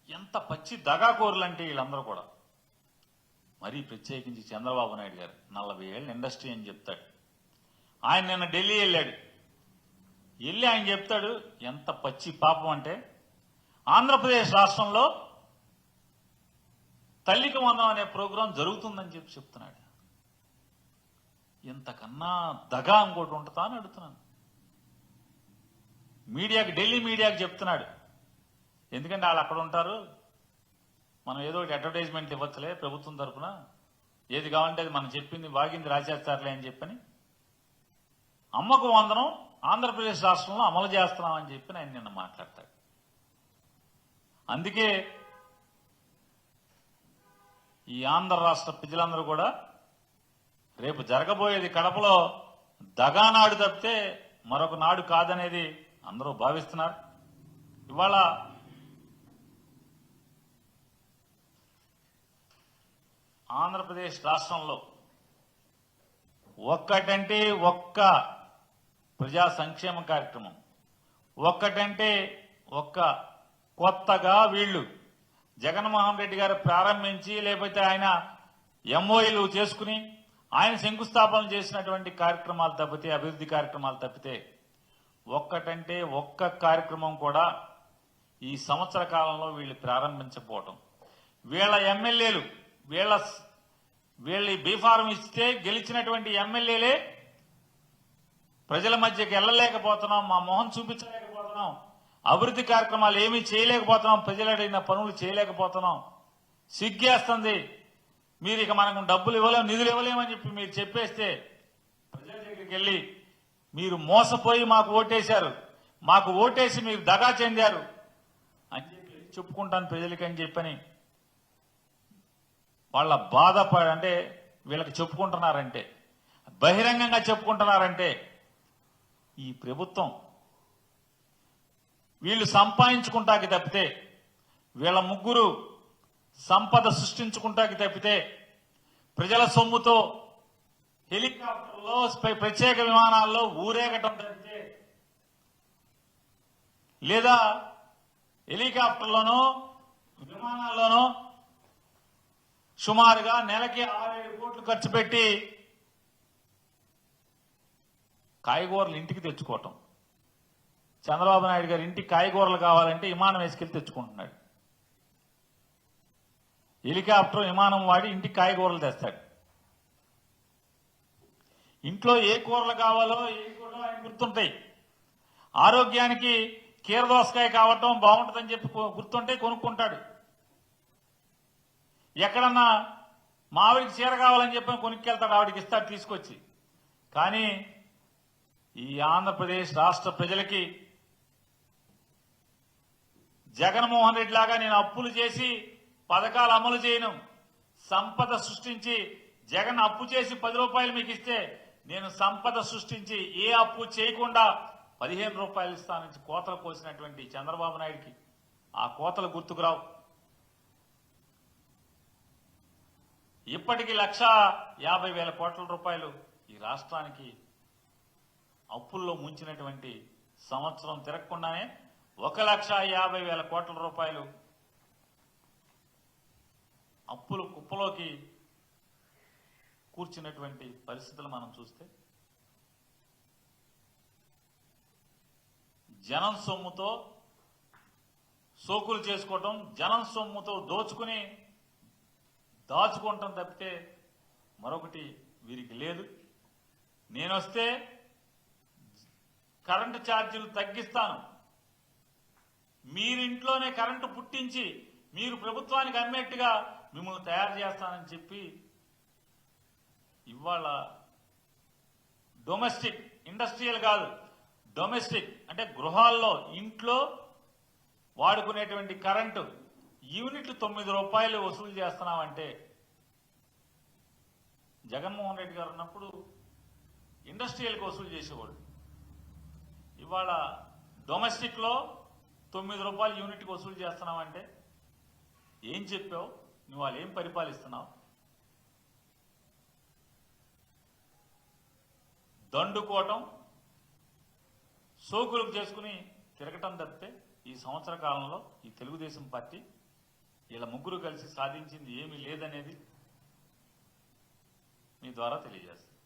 ఎంత పచ్చి దగాకోరులు అంటే వీళ్ళందరూ కూడా. మరీ ప్రత్యేకించి చంద్రబాబు నాయుడు గారు 40 ఏళ్ళ ఇండస్ట్రీ అని చెప్తాడు. ఆయన నిన్న ఢిల్లీ వెళ్ళాడు. వెళ్ళి ఆయన చెప్తాడు ఎంత పచ్చి పాపం అంటే, ఆంధ్రప్రదేశ్ రాష్ట్రంలో తల్లికి వందనం అనే ప్రోగ్రాం జరుగుతుందని చెప్తున్నాడు. ఇంతకన్నా దగా ఇంకోటి ఉంటుందా అని అడుగుతున్నాను. మీడియాకి, ఢిల్లీ మీడియాకి చెప్తున్నాడు. ఎందుకంటే వాళ్ళు అక్కడ ఉంటారు, మనం ఏదో ఒకటి అడ్వర్టైజ్మెంట్ ఇవ్వచ్చులే ప్రభుత్వం తరఫున, ఏది కావాలంటే అది మనం చెప్పింది వాగింది రాసేస్తారులే అని చెప్పని, అమ్మకు వందనం ఆంధ్రప్రదేశ్ రాష్ట్రంలో అమలు చేస్తున్నామని చెప్పి ఆయన నిన్న మాట్లాడతాడు. అందుకే ఈ ఆంధ్ర రాష్ట్ర ప్రజలందరూ కూడా రేపు జరగబోయేది కడపలో దగానాడు తప్పితే మరొక నాడు కాదనేది అందరూ భావిస్తున్నారు. ఇవాళ ఆంధ్రప్రదేశ్ రాష్ట్రంలో ఒక్కటంటే ఒక్క ప్రజా సంక్షేమ కార్యక్రమం, ఒక్కటంటే ఒక్క కొత్తగా వీళ్ళు జగన్మోహన్ రెడ్డి గారు ప్రారంభించి లేకపోతే ఆయన ఎంఓఏలు చేసుకుని ఆయన శంకుస్థాపన చేసినటువంటి కార్యక్రమాలు తప్పితే, అభివృద్ధి కార్యక్రమాలు తప్పితే ఒక్కటంటే ఒక్క కార్యక్రమం కూడా ఈ సంవత్సర కాలంలో వీళ్ళు ప్రారంభించకపోవటం, వీళ్ళ ఎమ్మెల్యేలు వీళ్ళ బీఫారం ఇస్తే గెలిచినటువంటి ఎమ్మెల్యేలే ప్రజల మధ్యకి వెళ్ళలేకపోతున్నాం, మా మొహం చూపించలేకపోతున్నాం, అభివృద్ధి కార్యక్రమాలు ఏమీ చేయలేకపోతున్నాం, ప్రజలు అడిగిన పనులు చేయలేకపోతున్నాం, సిగ్గేస్తుంది, మీరు ఇక మనకు డబ్బులు ఇవ్వలేము, నిధులు ఇవ్వలేమని చెప్పి మీరు చెప్పేస్తే ప్రజల దగ్గరికి వెళ్ళి మీరు మోసపోయి మాకు ఓటేశారు, మాకు ఓటేసి మీరు దగా చెందారు అని చెప్పి చెప్పుకుంటాను ప్రజలకి అని చెప్పని వాళ్ళ బాధ అంటే వీళ్ళకి చెప్పుకుంటున్నారంటే, బహిరంగంగా చెప్పుకుంటున్నారంటే ఈ ప్రభుత్వం వీళ్ళు సంపాదించుకుంటాకి తప్పితే, వీళ్ళ ముగ్గురు సంపద సృష్టించుకుంటాకి తప్పితే, ప్రజల సొమ్ముతో హెలికాప్టర్లో ప్రత్యేక విమానాల్లో ఊరేగటం తప్పితే, లేదా హెలికాప్టర్లోనో విమానాల్లోనో సుమారుగా నెలకి 6-7 కోట్లు ఖర్చు పెట్టి కాయగూరలు ఇంటికి తెచ్చుకోవటం. చంద్రబాబు నాయుడు గారు ఇంటికి కాయగూరలు కావాలంటే విమానం వేసుకెళ్లి తెచ్చుకుంటున్నాడు. హెలికాప్టర్ విమానం వాడి ఇంటికి కాయగూరలు తెస్తాడు. ఇంట్లో ఏ కూరలు కావాలో ఏ కూరలో ఆయన గుర్తుంటాయి. ఆరోగ్యానికి కీరదోసకాయ కావటం బాగుంటుందని చెప్పి గుర్తుంటే కొనుక్కుంటాడు. ఎక్కడన్నా మా ఆవిడికి చీర కావాలని చెప్పి కొనుక్కెళ్తాడు, ఆవిడికి ఇస్తాడు తీసుకొచ్చి. కానీ ఈ ఆంధ్రప్రదేశ్ రాష్ట్ర ప్రజలకి జగన్మోహన్ రెడ్డి లాగా నేను అప్పులు చేసి పథకాలు అమలు చేయను, సంపద సృష్టించి జగన్ అప్పు చేసి 10 రూపాయలు మీకు ఇస్తే నేను సంపద సృష్టించి ఏ అప్పు చేయకుండా 15 రూపాయలు ఇస్తానని కోతలు కోసినటువంటి చంద్రబాబు నాయుడికి ఆ కోతలు గుర్తుకురావు. ఇప్పటికీ 1,50,000 కోట్ల రూపాయలు ఈ రాష్ట్రానికి అప్పుల్లో ముంచినటువంటి సంవత్సరం తిరగకుండానే 1,50,000 కోట్ల రూపాయలు అప్పులు కుప్పలోకి కూర్చున్నటువంటి పరిస్థితులు మనం చూస్తే, జనం సొమ్ముతో సోకులు చేసుకోవటం, జనం సొమ్ముతో దాచుకోవటం తప్పితే మరొకటి వీరికి లేదు. నేనొస్తే కరెంటు ఛార్జీలు తగ్గిస్తాను, మీరింట్లోనే కరెంటు పుట్టించి మీరు ప్రభుత్వానికి అమ్మేట్టుగా మిమ్మల్ని తయారు చేస్తానని చెప్పి ఇవాళ డొమెస్టిక్, ఇండస్ట్రియల్ కాదు, డొమెస్టిక్ అంటే గృహాల్లో ఇంట్లో వాడుకునేటువంటి కరెంటు యూనిట్లు 9 రూపాయలు వసూలు చేస్తున్నామంటే, జగన్మోహన్ రెడ్డి గారు ఉన్నప్పుడు ఇండస్ట్రియల్కి వసూలు చేసేవాళ్ళు. ఇవాళ డొమెస్టిక్లో 9 రూపాయలు యూనిట్కి వసూలు చేస్తున్నామంటే ఏం చెప్పావు నువ్వు? వాళ్ళు ఏం పరిపాలిస్తున్నావు? దండుకోవటం, సోకులకు చేసుకుని తిరగటం తప్పితే ఈ సంవత్సర కాలంలో ఈ తెలుగుదేశం పార్టీ వీళ్ళ ముగ్గురు కలిసి సాధించింది ఏమీ లేదనేది మీ ద్వారా తెలియజేస్తుంది.